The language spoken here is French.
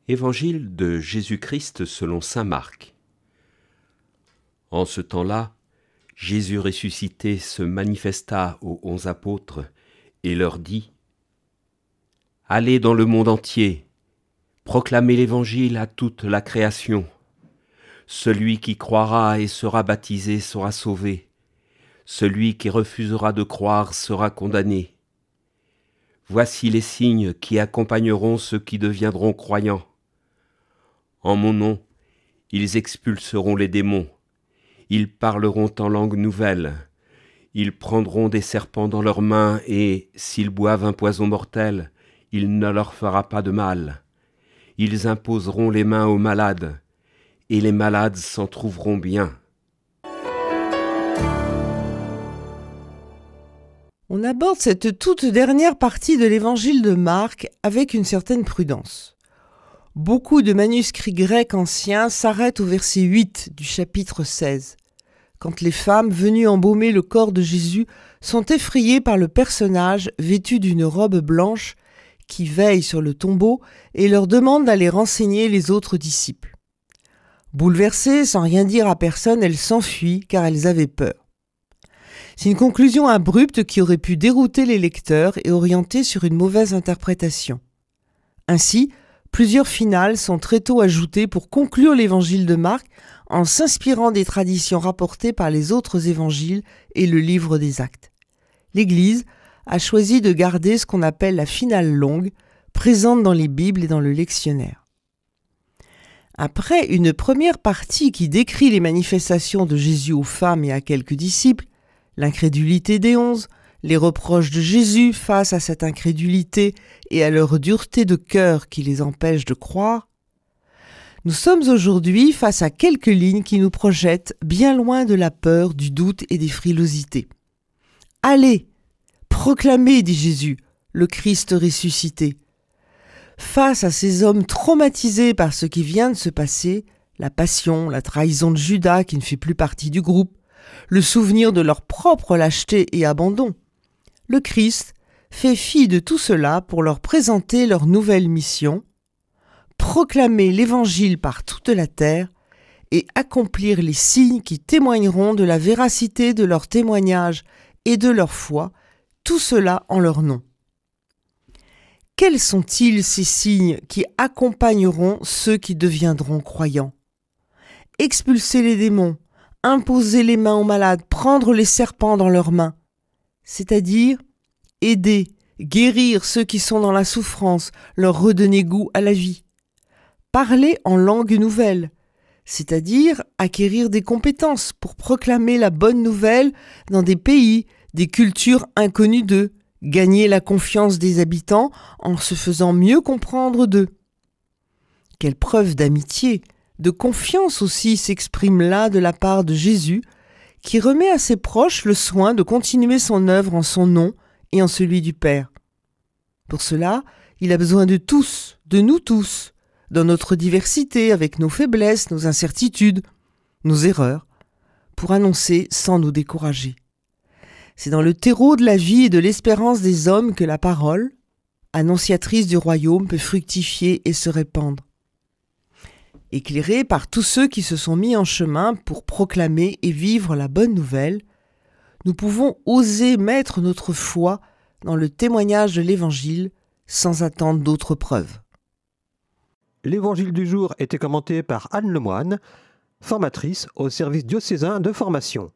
Évangile de Jésus-Christ selon saint Marc. En ce temps-là, Jésus ressuscité se manifesta aux 11 apôtres et leur dit : « Allez dans le monde entier, proclamez l'Évangile à toute la création. Celui qui croira et sera baptisé sera sauvé. Celui qui refusera de croire sera condamné. Voici les signes qui accompagneront ceux qui deviendront croyants. En mon nom, ils expulseront les démons. Ils parleront en langue nouvelle. Ils prendront des serpents dans leurs mains et, s'ils boivent un poison mortel, il ne leur fera pas de mal. Ils imposeront les mains aux malades, et les malades s'en trouveront bien. » On aborde cette toute dernière partie de l'évangile de Marc avec une certaine prudence. Beaucoup de manuscrits grecs anciens s'arrêtent au verset 8 du chapitre 16, quand les femmes venues embaumer le corps de Jésus sont effrayées par le personnage vêtu d'une robe blanche qui veille sur le tombeau et leur demande d'aller renseigner les autres disciples. Bouleversées, sans rien dire à personne, elles s'enfuient car elles avaient peur. C'est une conclusion abrupte qui aurait pu dérouter les lecteurs et orienter sur une mauvaise interprétation. Ainsi, plusieurs finales sont très tôt ajoutées pour conclure l'évangile de Marc en s'inspirant des traditions rapportées par les autres évangiles et le livre des Actes. L'Église a choisi de garder ce qu'on appelle la finale longue, présente dans les Bibles et dans le lectionnaire. Après une première partie qui décrit les manifestations de Jésus aux femmes et à quelques disciples, l'incrédulité des 11, les reproches de Jésus face à cette incrédulité et à leur dureté de cœur qui les empêche de croire, nous sommes aujourd'hui face à quelques lignes qui nous projettent bien loin de la peur, du doute et des frilosités. « Allez, proclamez, dit Jésus, le Christ ressuscité. » Face à ces hommes traumatisés par ce qui vient de se passer, la passion, la trahison de Judas qui ne fait plus partie du groupe, le souvenir de leur propre lâcheté et abandon, le Christ fait fi de tout cela pour leur présenter leur nouvelle mission, proclamer l'Évangile par toute la terre et accomplir les signes qui témoigneront de la véracité de leur témoignage et de leur foi, tout cela en leur nom. Quels sont-ils ces signes qui accompagneront ceux qui deviendront croyants ? Expulser les démons, imposer les mains aux malades, prendre les serpents dans leurs mains, c'est-à-dire aider, guérir ceux qui sont dans la souffrance, leur redonner goût à la vie. Parler en langue nouvelle, c'est-à-dire acquérir des compétences pour proclamer la bonne nouvelle dans des pays, des cultures inconnues d'eux, gagner la confiance des habitants en se faisant mieux comprendre d'eux. Quelle preuve d'amitié, de confiance aussi s'exprime là de la part de Jésus, qui remet à ses proches le soin de continuer son œuvre en son nom et en celui du Père. Pour cela, il a besoin de tous, de nous tous, dans notre diversité, avec nos faiblesses, nos incertitudes, nos erreurs, pour annoncer sans nous décourager. C'est dans le terreau de la vie et de l'espérance des hommes que la parole, annonciatrice du royaume, peut fructifier et se répandre. Éclairés par tous ceux qui se sont mis en chemin pour proclamer et vivre la bonne nouvelle, nous pouvons oser mettre notre foi dans le témoignage de l'Évangile sans attendre d'autres preuves. L'Évangile du jour était commenté par Anne Lemoine, formatrice au service diocésain de formation.